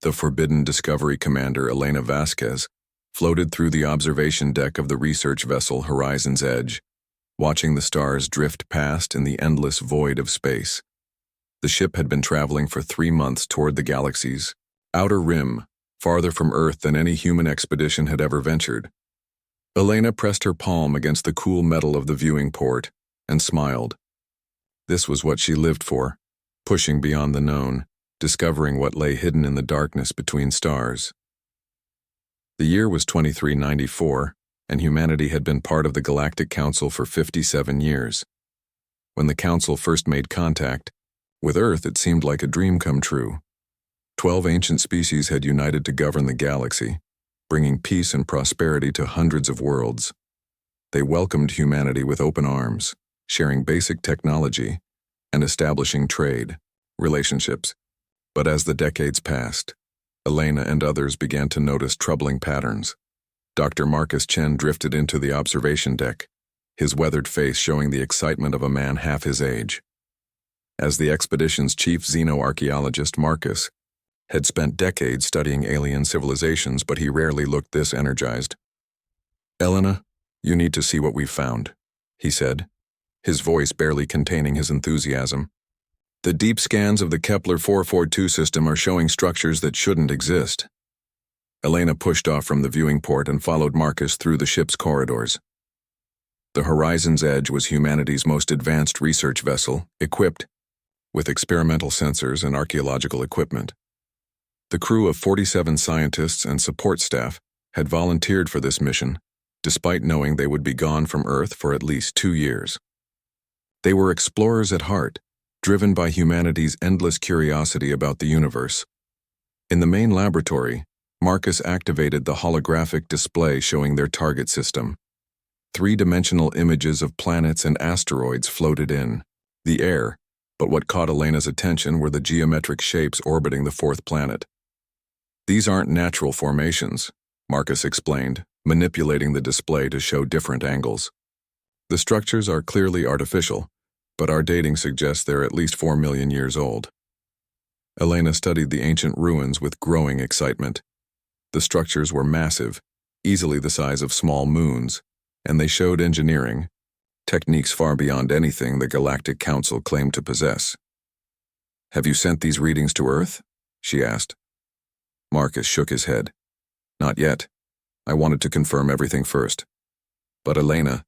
The forbidden Discovery commander Elena Vasquez floated through the observation deck of the research vessel Horizon's Edge, watching the stars drift past in the endless void of space. The ship had been traveling for 3 months toward the galaxy's outer rim, farther from Earth than any human expedition had ever ventured. Elena pressed her palm against the cool metal of the viewing port and smiled. This was what she lived for, pushing beyond the known, discovering what lay hidden in the darkness between stars. The year was 2394, and humanity had been part of the Galactic Council for 57 years. When the Council first made contact with Earth, it seemed like a dream come true. 12 ancient species had united to govern the galaxy, bringing peace and prosperity to hundreds of worlds. They welcomed humanity with open arms, sharing basic technology and establishing trade, relationships. But as the decades passed, Elena and others began to notice troubling patterns. Dr. Marcus Chen drifted into the observation deck, his weathered face showing the excitement of a man half his age. As the expedition's chief xenoarchaeologist, Marcus had spent decades studying alien civilizations, but he rarely looked this energized. "Elena, you need to see what we've found," he said, his voice barely containing his enthusiasm. "The deep scans of the Kepler 442 system are showing structures that shouldn't exist." Elena pushed off from the viewing port and followed Marcus through the ship's corridors. The Horizon's Edge was humanity's most advanced research vessel, equipped with experimental sensors and archaeological equipment. The crew of 47 scientists and support staff had volunteered for this mission, despite knowing they would be gone from Earth for at least 2 years. They were explorers at heart, driven by humanity's endless curiosity about the universe. In the main laboratory, Marcus activated the holographic display showing their target system. 3-dimensional images of planets and asteroids floated in the air, but what caught Elena's attention were the geometric shapes orbiting the 4th planet. "These aren't natural formations," Marcus explained, manipulating the display to show different angles. "The structures are clearly artificial, but our dating suggests they're at least 4 million years old." Elena studied the ancient ruins with growing excitement. The structures were massive, easily the size of small moons, and they showed engineering techniques far beyond anything the Galactic Council claimed to possess. "Have you sent these readings to Earth?" she asked. Marcus shook his head. "Not yet. I wanted to confirm everything first. But Elena,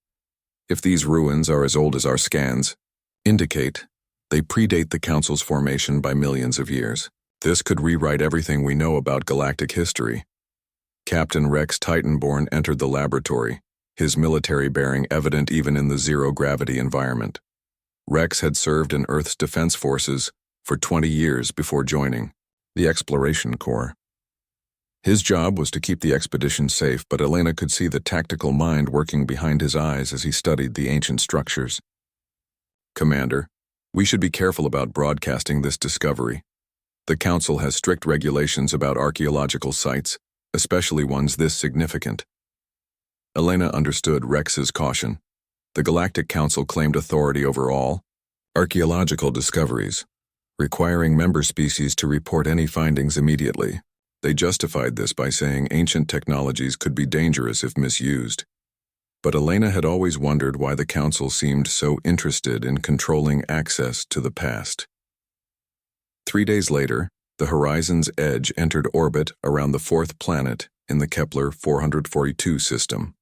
if these ruins are as old as our scans indicate, they predate the Council's formation by millions of years. This could rewrite everything we know about galactic history." Captain Rex Titanborn entered the laboratory, his military bearing evident even in the zero-gravity environment. Rex had served in Earth's defense forces for 20 years before joining the Exploration Corps. His job was to keep the expedition safe, but Elena could see the tactical mind working behind his eyes as he studied the ancient structures. "Commander, we should be careful about broadcasting this discovery. The Council has strict regulations about archaeological sites, especially ones this significant." Elena understood Rex's caution. The Galactic Council claimed authority over all archaeological discoveries, requiring member species to report any findings immediately. They justified this by saying ancient technologies could be dangerous if misused. But Elena had always wondered why the Council seemed so interested in controlling access to the past. 3 days later, the Horizon's Edge entered orbit around the 4th planet in the Kepler 442 system.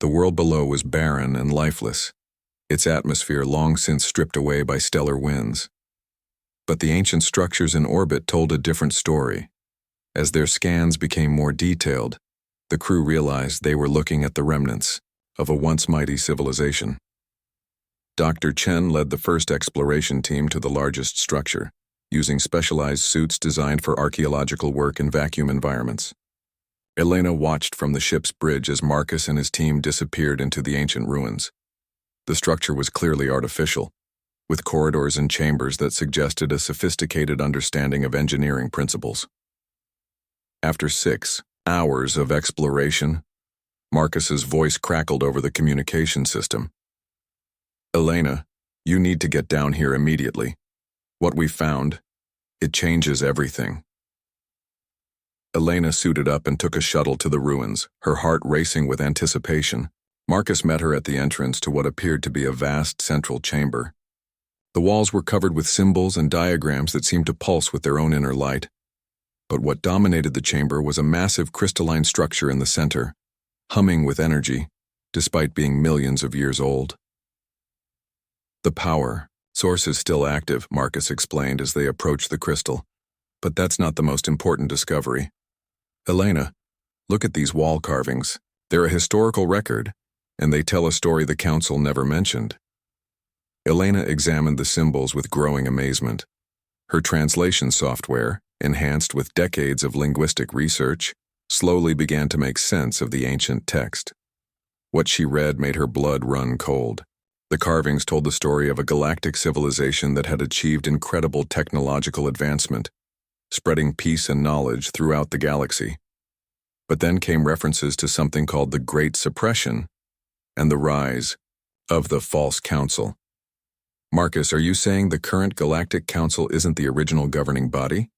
The world below was barren and lifeless, its atmosphere long since stripped away by stellar winds. But the ancient structures in orbit told a different story. As their scans became more detailed, the crew realized they were looking at the remnants of a once mighty civilization. Dr. Chen led the first exploration team to the largest structure, using specialized suits designed for archaeological work in vacuum environments. Elena watched from the ship's bridge as Marcus and his team disappeared into the ancient ruins. The structure was clearly artificial, with corridors and chambers that suggested a sophisticated understanding of engineering principles. After 6 hours of exploration, Marcus's voice crackled over the communication system. "Elena, you need to get down here immediately. What we found, it changes everything." Elena suited up and took a shuttle to the ruins, her heart racing with anticipation. Marcus met her at the entrance to what appeared to be a vast central chamber. The walls were covered with symbols and diagrams that seemed to pulse with their own inner light. But what dominated the chamber was a massive crystalline structure in the center, humming with energy, despite being millions of years old. The power source is still active, Marcus explained as they approached the crystal. But that's not the most important discovery. Elena, look at these wall carvings. They're a historical record, and they tell a story the Council never mentioned. Elena examined the symbols with growing amazement. Her translation software, enhanced with decades of linguistic research, slowly began to make sense of the ancient text. What she read made her blood run cold. The carvings told the story of a galactic civilization that had achieved incredible technological advancement, spreading peace and knowledge throughout the galaxy. But then came references to something called the Great Suppression and the rise of the False Council. Marcus, are you saying the current Galactic Council isn't the original governing body?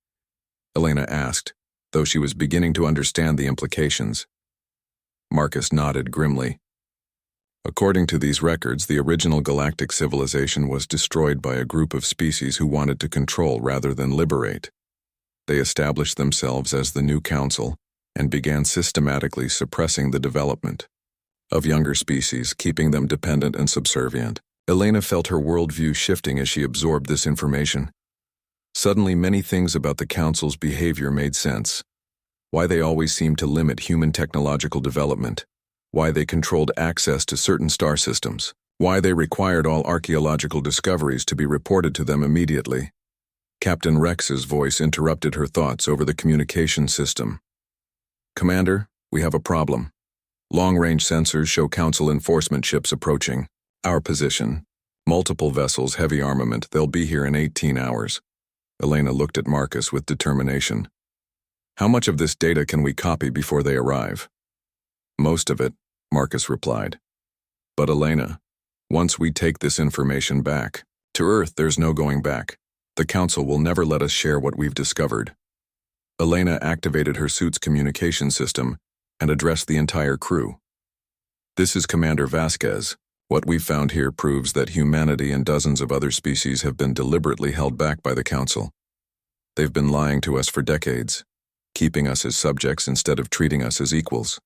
Elena asked, though she was beginning to understand the implications. Marcus nodded grimly. According to these records, the original galactic civilization was destroyed by a group of species who wanted to control rather than liberate. They established themselves as the new council and began systematically suppressing the development of younger species, keeping them dependent and subservient. Elena felt her worldview shifting as she absorbed this information. Suddenly, many things about the council's behavior made sense. Why they always seemed to limit human technological development, why they controlled access to certain star systems, why they required all archaeological discoveries to be reported to them immediately. Captain Rex's voice interrupted her thoughts over the communication system. Commander, we have a problem. Long-range sensors show Council enforcement ships approaching. Our position. Multiple vessels, heavy armament. They'll be here in 18 hours. Elena looked at Marcus with determination. How much of this data can we copy before they arrive? Most of it, Marcus replied. But Elena, once we take this information back, to Earth there's no going back. The Council will never let us share what we've discovered. Elena activated her suit's communication system and addressed the entire crew. This is Commander Vasquez. What we've found here proves that humanity and dozens of other species have been deliberately held back by the Council. They've been lying to us for decades, keeping us as subjects instead of treating us as equals.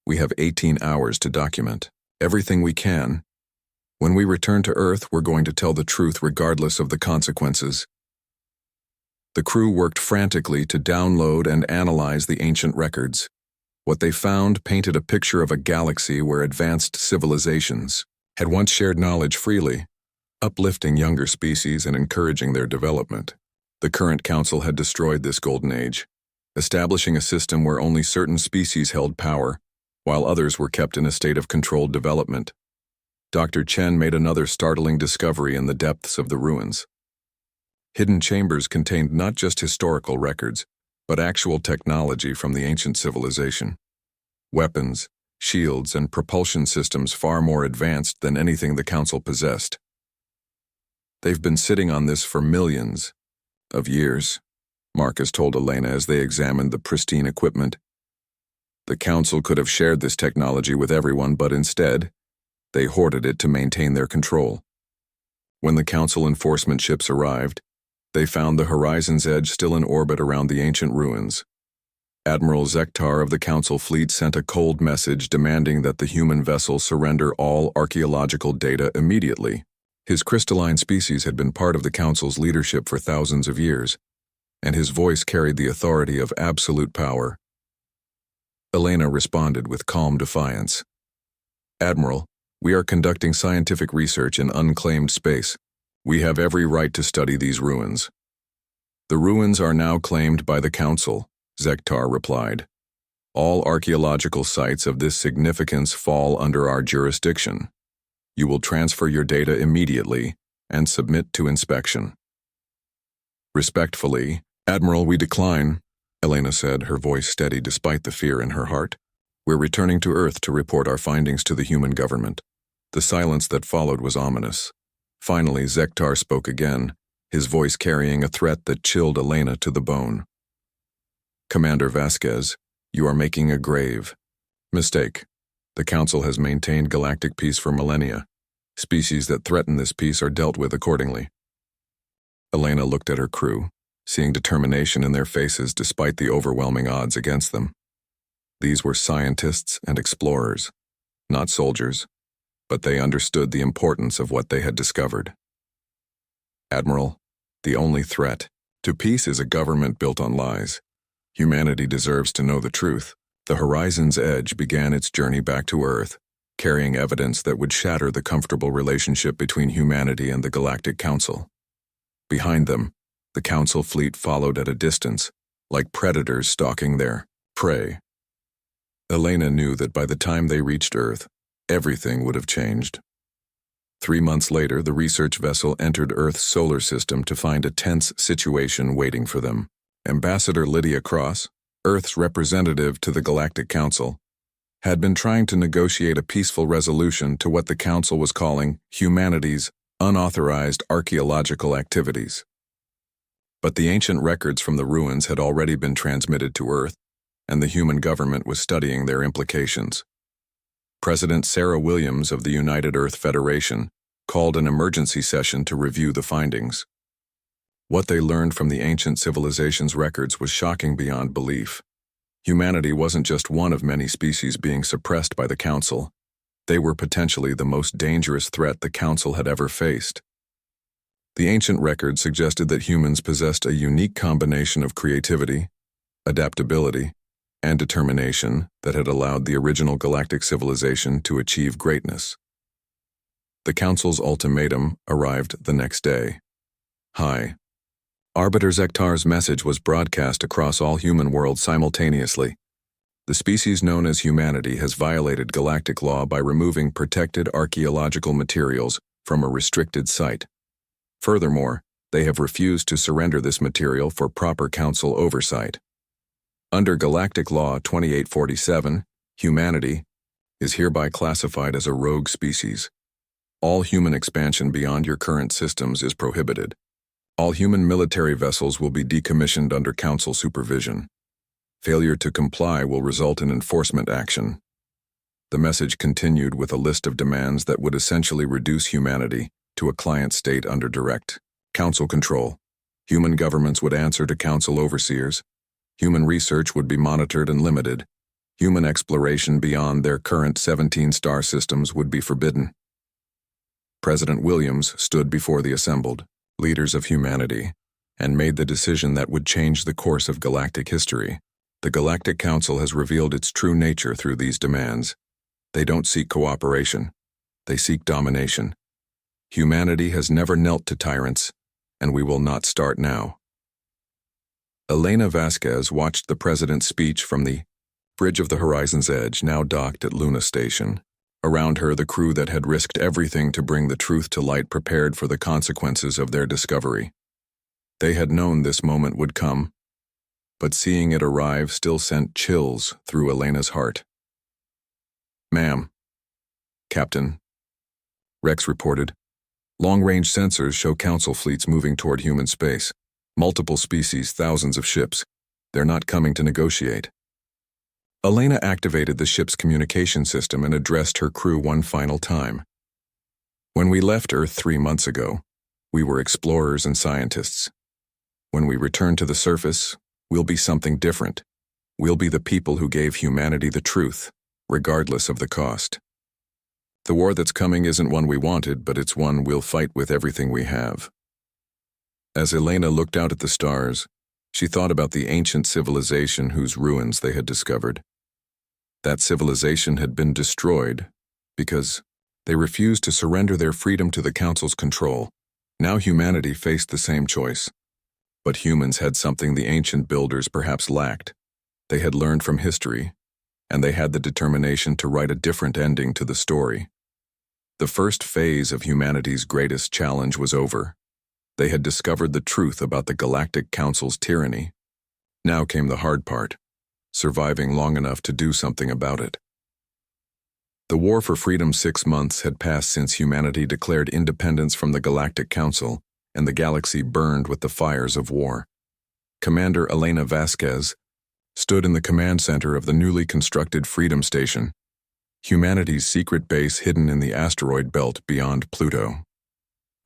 We have 18 hours to document everything we can. When we return to Earth, we're going to tell the truth regardless of the consequences. The crew worked frantically to download and analyze the ancient records. What they found painted a picture of a galaxy where advanced civilizations had once shared knowledge freely, uplifting younger species and encouraging their development. The current council had destroyed this golden age, establishing a system where only certain species held power, while others were kept in a state of controlled development. Dr. Chen made another startling discovery in the depths of the ruins. Hidden chambers contained not just historical records, but actual technology from the ancient civilization. Weapons, shields, and propulsion systems far more advanced than anything the Council possessed. They've been sitting on this for millions of years, Marcus told Elena as they examined the pristine equipment. The Council could have shared this technology with everyone, but instead, they hoarded it to maintain their control. When the Council enforcement ships arrived, they found the horizon's edge still in orbit around the ancient ruins. Admiral Zektar of the Council fleet sent a cold message demanding that the human vessel surrender all archaeological data immediately. His crystalline species had been part of the Council's leadership for thousands of years, and his voice carried the authority of absolute power. Elena responded with calm defiance. Admiral, we are conducting scientific research in unclaimed space. We have every right to study these ruins. The ruins are now claimed by the Council, Zektar replied. All archaeological sites of this significance fall under our jurisdiction. You will transfer your data immediately and submit to inspection. Respectfully, Admiral, we decline, Elena said, her voice steady despite the fear in her heart. We're returning to Earth to report our findings to the human government. The silence that followed was ominous. Finally, Zektar spoke again, his voice carrying a threat that chilled Elena to the bone. Commander Vasquez, you are making a grave mistake. The Council has maintained galactic peace for millennia. Species that threaten this peace are dealt with accordingly. Elena looked at her crew, seeing determination in their faces despite the overwhelming odds against them. These were scientists and explorers, not soldiers, but they understood the importance of what they had discovered. Admiral, the only threat to peace is a government built on lies. Humanity deserves to know the truth. The Horizon's Edge began its journey back to Earth, carrying evidence that would shatter the comfortable relationship between humanity and the Galactic Council. Behind them, the Council fleet followed at a distance, like predators stalking their prey. Elena knew that by the time they reached Earth, everything would have changed. 3 months later, the research vessel entered Earth's solar system to find a tense situation waiting for them. Ambassador Lydia Cross, Earth's representative to the Galactic Council, had been trying to negotiate a peaceful resolution to what the Council was calling humanity's unauthorized archaeological activities. But the ancient records from the ruins had already been transmitted to Earth, and the human government was studying their implications. President Sarah Williams of the United Earth Federation called an emergency session to review the findings. What they learned from the ancient civilization's records was shocking beyond belief. Humanity wasn't just one of many species being suppressed by the Council. They were potentially the most dangerous threat the Council had ever faced. The ancient records suggested that humans possessed a unique combination of creativity, adaptability, and determination that had allowed the original galactic civilization to achieve greatness. The Council's ultimatum arrived the next day. Hi. Arbiter Zektar's message was broadcast across all human worlds simultaneously. The species known as humanity has violated galactic law by removing protected archaeological materials from a restricted site. Furthermore, they have refused to surrender this material for proper Council oversight. Under Galactic Law 2847, humanity is hereby classified as a rogue species. All human expansion beyond your current systems is prohibited. All human military vessels will be decommissioned under Council supervision. Failure to comply will result in enforcement action. The message continued with a list of demands that would essentially reduce humanity to a client state under direct Council control. Human governments would answer to Council overseers. Human research would be monitored and limited. Human exploration beyond their current 17 star systems would be forbidden. President Williams stood before the assembled leaders of humanity and made the decision that would change the course of galactic history. The Galactic Council has revealed its true nature through these demands. They don't seek cooperation. They seek domination. Humanity has never knelt to tyrants, and we will not start now. Elena Vasquez watched the president's speech from the bridge of the Horizon's Edge, now docked at Luna Station. Around her, the crew that had risked everything to bring the truth to light prepared for the consequences of their discovery. They had known this moment would come, but seeing it arrive still sent chills through Elena's heart. "Ma'am." "Captain," Rex reported. "Long-range sensors show Council fleets moving toward human space. Multiple species, thousands of ships. They're not coming to negotiate." Elena activated the ship's communication system and addressed her crew one final time. "When we left Earth 3 months ago, we were explorers and scientists. When we return to the surface, we'll be something different. We'll be the people who gave humanity the truth, regardless of the cost. The war that's coming isn't one we wanted, but it's one we'll fight with everything we have." As Elena looked out at the stars, she thought about the ancient civilization whose ruins they had discovered. That civilization had been destroyed because they refused to surrender their freedom to the Council's control. Now humanity faced the same choice. But humans had something the ancient builders perhaps lacked. They had learned from history, and they had the determination to write a different ending to the story. The first phase of humanity's greatest challenge was over. They had discovered the truth about the Galactic Council's tyranny. Now came the hard part, surviving long enough to do something about it. The war for freedom 6 months had passed since humanity declared independence from the Galactic Council, and the galaxy burned with the fires of war. Commander Elena Vasquez stood in the command center of the newly constructed Freedom Station, humanity's secret base hidden in the asteroid belt beyond Pluto.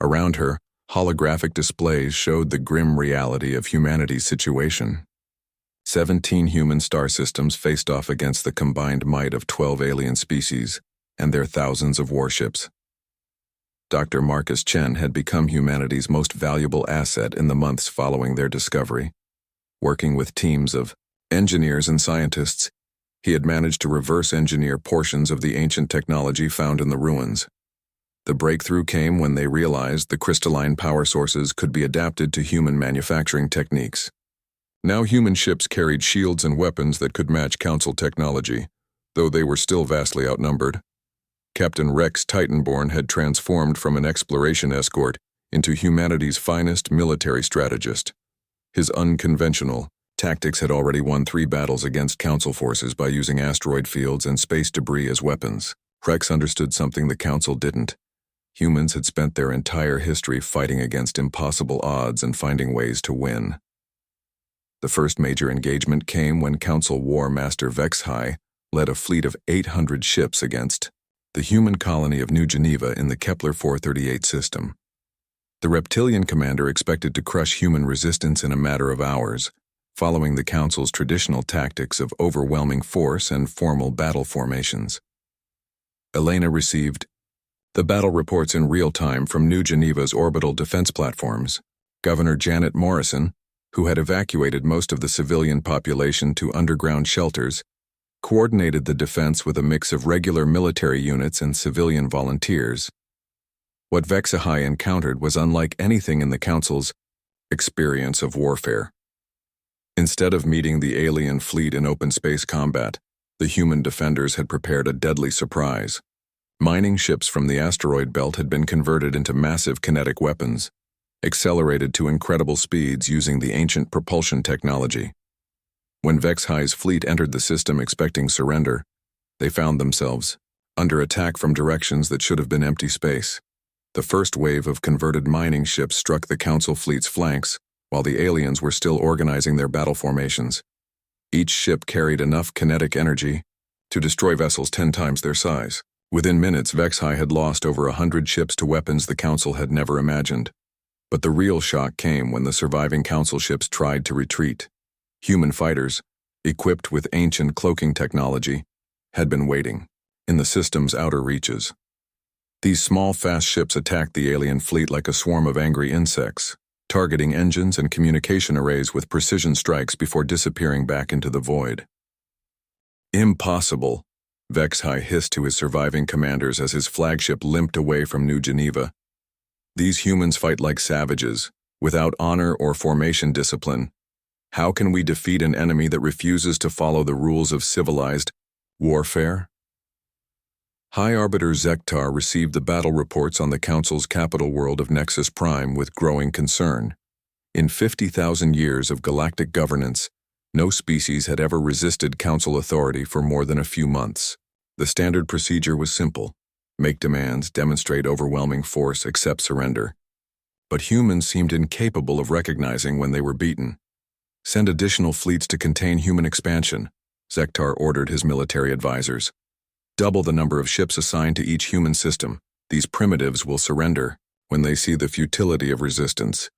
Around her, holographic displays showed the grim reality of humanity's situation. 17 human star systems faced off against the combined might of 12 alien species and their thousands of warships. Dr. Marcus Chen had become humanity's most valuable asset in the months following their discovery. Working with teams of engineers and scientists, he had managed to reverse engineer portions of the ancient technology found in the ruins. The breakthrough came when they realized the crystalline power sources could be adapted to human manufacturing techniques. Now human ships carried shields and weapons that could match Council technology, though they were still vastly outnumbered. Captain Rex Titanborn had transformed from an exploration escort into humanity's finest military strategist. His unconventional tactics had already won 3 battles against Council forces by using asteroid fields and space debris as weapons. Rex understood something the Council didn't. Humans had spent their entire history fighting against impossible odds and finding ways to win. The first major engagement came when Council War Master Vexhai led a fleet of 800 ships against the human colony of New Geneva in the Kepler 438 system. The reptilian commander expected to crush human resistance in a matter of hours, following the Council's traditional tactics of overwhelming force and formal battle formations. Elena received the battle reports in real time from New Geneva's orbital defense platforms. Governor Janet Morrison, who had evacuated most of the civilian population to underground shelters, coordinated the defense with a mix of regular military units and civilian volunteers. What Vexahai encountered was unlike anything in the Council's experience of warfare. Instead of meeting the alien fleet in open space combat, the human defenders had prepared a deadly surprise. Mining ships from the asteroid belt had been converted into massive kinetic weapons, accelerated to incredible speeds using the ancient propulsion technology. When Vexhai's fleet entered the system expecting surrender, they found themselves under attack from directions that should have been empty space. The first wave of converted mining ships struck the Council fleet's flanks, while the aliens were still organizing their battle formations. Each ship carried enough kinetic energy to destroy vessels 10 times their size. Within minutes, Vexhai had lost over 100 ships to weapons the Council had never imagined. But the real shock came when the surviving Council ships tried to retreat. Human fighters, equipped with ancient cloaking technology, had been waiting in the system's outer reaches. These small, fast ships attacked the alien fleet like a swarm of angry insects, targeting engines and communication arrays with precision strikes before disappearing back into the void. Impossible, Vexhai hissed to his surviving commanders as his flagship limped away from New Geneva. These humans fight like savages, without honor or formation discipline. How can we defeat an enemy that refuses to follow the rules of civilized warfare? High Arbiter Zektar received the battle reports on the Council's capital world of Nexus Prime with growing concern. In 50,000 years of galactic governance, no species had ever resisted Council authority for more than a few months. The standard procedure was simple: make demands, demonstrate overwhelming force, accept surrender. But humans seemed incapable of recognizing when they were beaten. Send additional fleets to contain human expansion, Zektar ordered his military advisors. Double the number of ships assigned to each human system. These primitives will surrender when they see the futility of resistance.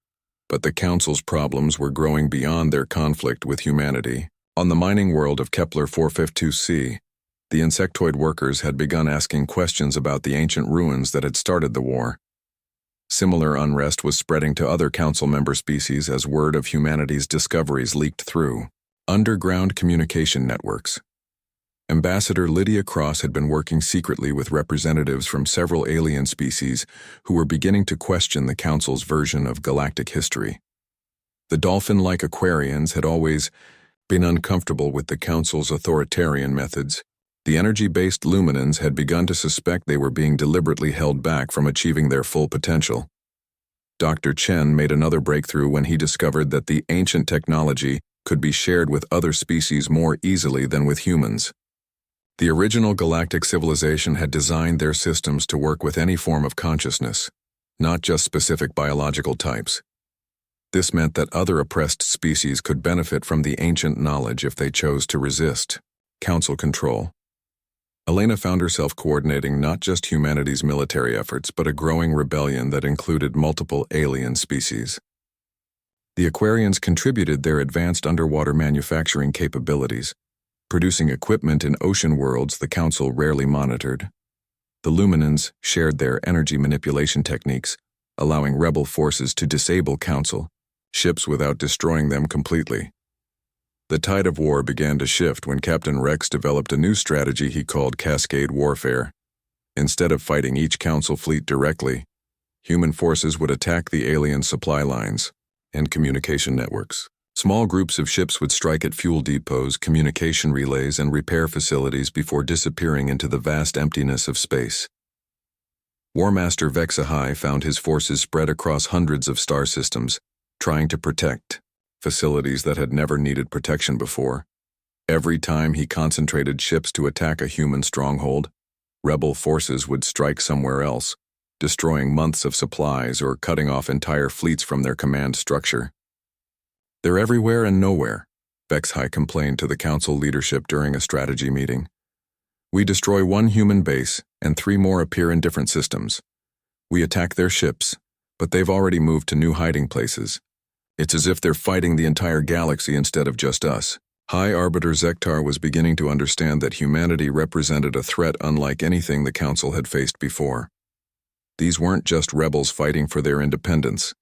But the Council's problems were growing beyond their conflict with humanity. On the mining world of Kepler 452c, the insectoid workers had begun asking questions about the ancient ruins that had started the war. Similar unrest was spreading to other Council member species as word of humanity's discoveries leaked through underground communication networks. Ambassador Lydia Cross had been working secretly with representatives from several alien species who were beginning to question the Council's version of galactic history. The dolphin-like Aquarians had always been uncomfortable with the Council's authoritarian methods. The energy-based Luminans had begun to suspect they were being deliberately held back from achieving their full potential. Dr. Chen made another breakthrough when he discovered that the ancient technology could be shared with other species more easily than with humans. The original galactic civilization had designed their systems to work with any form of consciousness, not just specific biological types. This meant that other oppressed species could benefit from the ancient knowledge if they chose to resist. Council control. Elena found herself coordinating not just humanity's military efforts, but a growing rebellion that included multiple alien species. The Aquarians contributed their advanced underwater manufacturing capabilities, producing equipment in ocean worlds the Council rarely monitored. The Luminans shared their energy manipulation techniques, allowing rebel forces to disable Council ships without destroying them completely. The tide of war began to shift when Captain Rex developed a new strategy he called Cascade Warfare. Instead of fighting each Council fleet directly, human forces would attack the alien supply lines and communication networks. Small groups of ships would strike at fuel depots, communication relays, and repair facilities before disappearing into the vast emptiness of space. War Master Vexahai found his forces spread across hundreds of star systems, trying to protect facilities that had never needed protection before. Every time he concentrated ships to attack a human stronghold, rebel forces would strike somewhere else, destroying months of supplies or cutting off entire fleets from their command structure. "They're everywhere and nowhere," Vexahai complained to the Council leadership during a strategy meeting. "We destroy one human base, and 3 more appear in different systems. We attack their ships, but they've already moved to new hiding places. It's as if they're fighting the entire galaxy instead of just us." High Arbiter Zektar was beginning to understand that humanity represented a threat unlike anything the Council had faced before. These weren't just rebels fighting for their independence.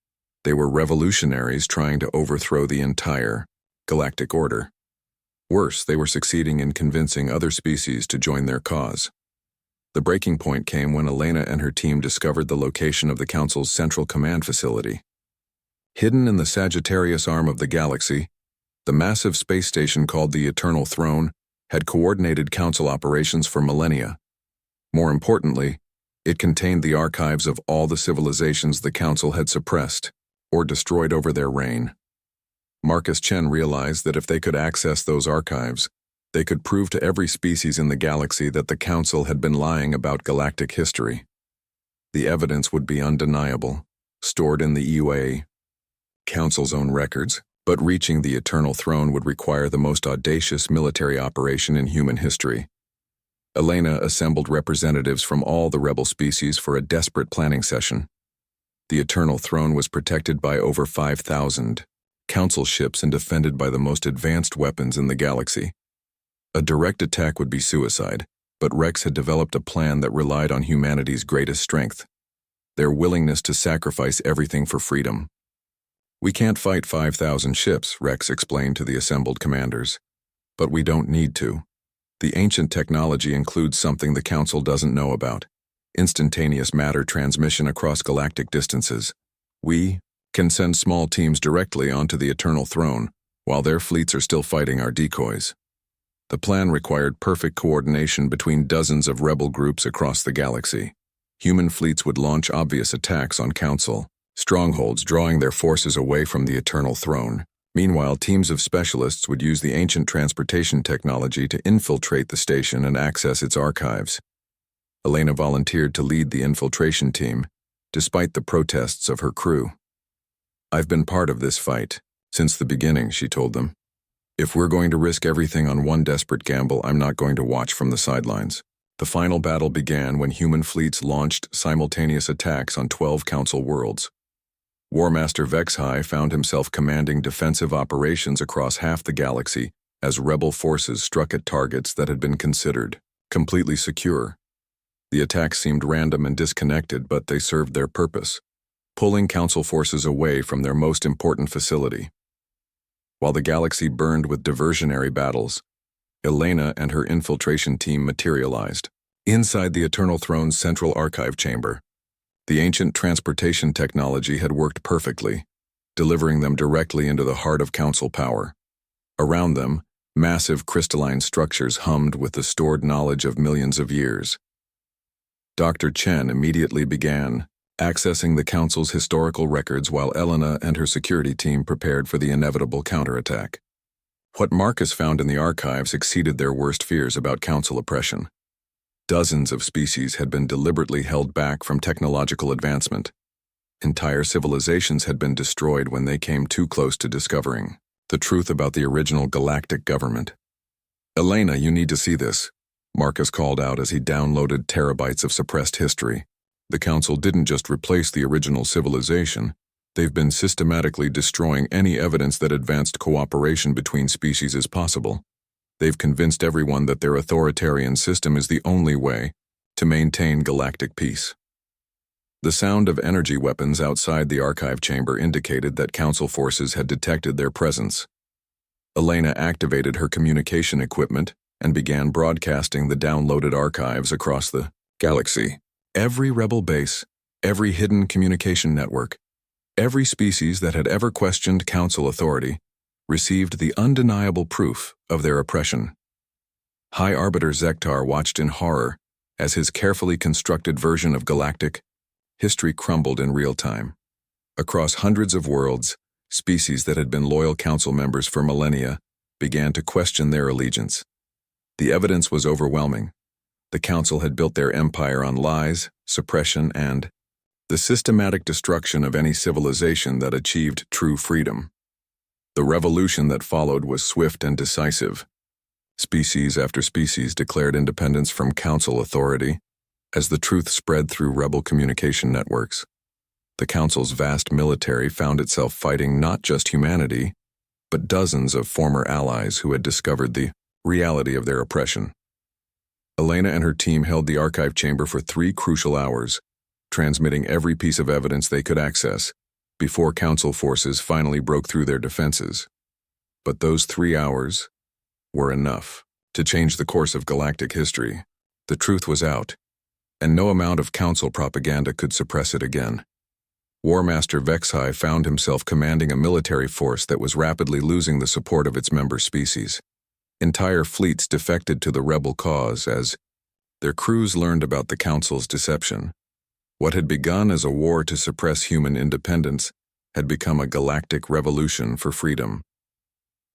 They were revolutionaries trying to overthrow the entire galactic order. Worse, they were succeeding in convincing other species to join their cause. The breaking point came when Elena and her team discovered the location of the Council's central command facility. Hidden in the Sagittarius arm of the galaxy, the massive space station called the Eternal Throne had coordinated Council operations for millennia. More importantly, it contained the archives of all the civilizations the Council had suppressed or destroyed over their reign. Marcus Chen realized that if they could access those archives, they could prove to every species in the galaxy that the Council had been lying about galactic history. The evidence would be undeniable, stored in the EUA, Council's own records, but reaching the Eternal Throne would require the most audacious military operation in human history. Elena assembled representatives from all the rebel species for a desperate planning session. The Eternal Throne was protected by over 5,000 Council ships and defended by the most advanced weapons in the galaxy. A direct attack would be suicide, but Rex had developed a plan that relied on humanity's greatest strength: their willingness to sacrifice everything for freedom. "We can't fight 5,000 ships," Rex explained to the assembled commanders. "But we don't need to. The ancient technology includes something the Council doesn't know about: instantaneous matter transmission across galactic distances. We can send small teams directly onto the Eternal Throne, while their fleets are still fighting our decoys." The plan required perfect coordination between dozens of rebel groups across the galaxy. Human fleets would launch obvious attacks on Council strongholds, drawing their forces away from the Eternal Throne. Meanwhile, teams of specialists would use the ancient transportation technology to infiltrate the station and access its archives. Elena volunteered to lead the infiltration team, despite the protests of her crew. "I've been part of this fight since the beginning," she told them. "If we're going to risk everything on one desperate gamble, I'm not going to watch from the sidelines." The final battle began when human fleets launched simultaneous attacks on 12 Council worlds. War Master Vexahai found himself commanding defensive operations across half the galaxy as rebel forces struck at targets that had been considered completely secure. The attacks seemed random and disconnected, but they served their purpose, pulling Council forces away from their most important facility. While the galaxy burned with diversionary battles, Elena and her infiltration team materialized. Inside the Eternal Throne's central archive chamber, the ancient transportation technology had worked perfectly, delivering them directly into the heart of Council power. Around them, massive crystalline structures hummed with the stored knowledge of millions of years. Dr. Chen immediately began accessing the Council's historical records while Elena and her security team prepared for the inevitable counterattack. What Marcus found in the archives exceeded their worst fears about Council oppression. Dozens of species had been deliberately held back from technological advancement. Entire civilizations had been destroyed when they came too close to discovering the truth about the original galactic government. "Elena, you need to see this," Marcus called out as he downloaded terabytes of suppressed history. "The Council didn't just replace the original civilization. They've been systematically destroying any evidence that advanced cooperation between species is possible. They've convinced everyone that their authoritarian system is the only way to maintain galactic peace." The sound of energy weapons outside the archive chamber indicated that Council forces had detected their presence. Elena activated her communication equipment and began broadcasting the downloaded archives across the galaxy. Every rebel base, every hidden communication network, every species that had ever questioned Council authority received the undeniable proof of their oppression. High Arbiter Zektar watched in horror as his carefully constructed version of Galactic history crumbled in real time. Across hundreds of worlds, species that had been loyal Council members for millennia began to question their allegiance. The evidence was overwhelming. The Council had built their empire on lies, suppression, and the systematic destruction of any civilization that achieved true freedom. The revolution that followed was swift and decisive. Species after species declared independence from Council authority as the truth spread through rebel communication networks. The Council's vast military found itself fighting not just humanity, but dozens of former allies who had discovered the reality of their oppression. Elena and her team held the archive chamber for 3 crucial hours, transmitting every piece of evidence they could access before Council forces finally broke through their defenses. But those 3 hours were enough to change the course of galactic history. The truth was out, and no amount of Council propaganda could suppress it again. War Master Vexhai found himself commanding a military force that was rapidly losing the support of its member species. Entire fleets defected to the rebel cause as their crews learned about the Council's deception. What had begun as a war to suppress human independence had become a galactic revolution for freedom.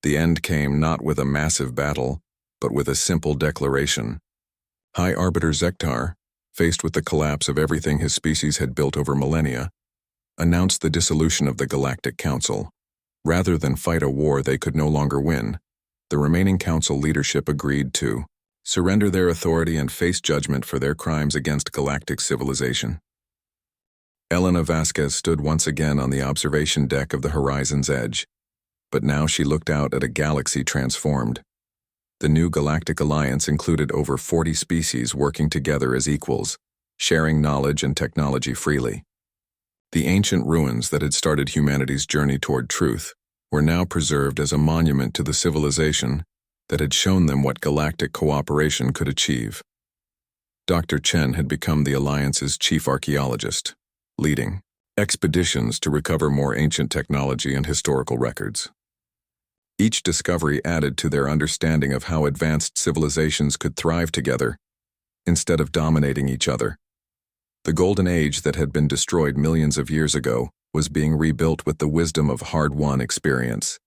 The end came not with a massive battle, but with a simple declaration. High Arbiter Zektar, faced with the collapse of everything his species had built over millennia, announced the dissolution of the Galactic Council. Rather than fight a war they could no longer win, the remaining Council leadership agreed to surrender their authority and face judgment for their crimes against galactic civilization. Elena Vasquez stood once again on the observation deck of the Horizon's Edge, but now she looked out at a galaxy transformed. The new Galactic Alliance included over 40 species working together as equals, sharing knowledge and technology freely. The ancient ruins that had started humanity's journey toward truth were now preserved as a monument to the civilization that had shown them what galactic cooperation could achieve. Dr. Chen had become the Alliance's chief archaeologist, leading expeditions to recover more ancient technology and historical records. Each discovery added to their understanding of how advanced civilizations could thrive together instead of dominating each other. The Golden Age that had been destroyed millions of years ago was being rebuilt with the wisdom of hard-won experience.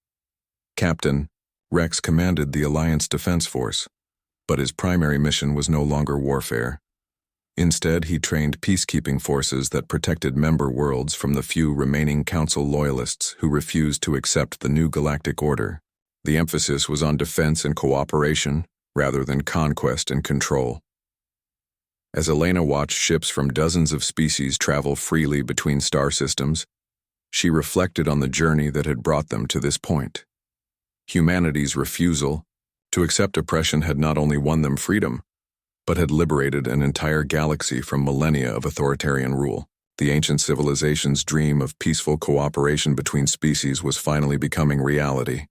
Captain Rex commanded the Alliance Defense Force, but his primary mission was no longer warfare. Instead, he trained peacekeeping forces that protected member worlds from the few remaining Council loyalists who refused to accept the new galactic order. The emphasis was on defense and cooperation rather than conquest and control. As Elena watched ships from dozens of species travel freely between star systems, she reflected on the journey that had brought them to this point. Humanity's refusal to accept oppression had not only won them freedom, but had liberated an entire galaxy from millennia of authoritarian rule. The ancient civilization's dream of peaceful cooperation between species was finally becoming reality.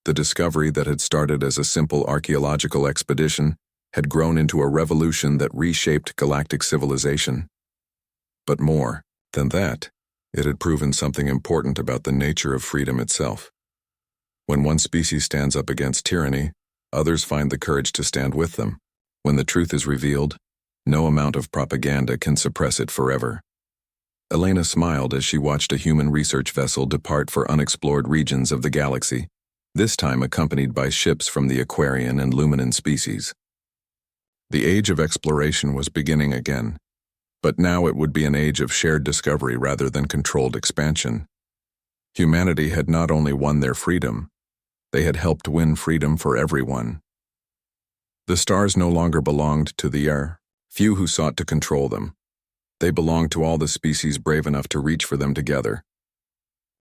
The discovery that had started as a simple archaeological expedition had grown into a revolution that reshaped galactic civilization. But more than that, it had proven something important about the nature of freedom itself. When one species stands up against tyranny, others find the courage to stand with them. When the truth is revealed, no amount of propaganda can suppress it forever. Elena smiled as she watched a human research vessel depart for unexplored regions of the galaxy, this time accompanied by ships from the Aquarian and Luminan species. The age of exploration was beginning again, But now it would be an age of shared discovery rather than controlled expansion. Humanity had not only won their freedom, they had helped win freedom for everyone. The stars no longer belonged to the few who sought to control them. They belonged to all the species brave enough to reach for them together.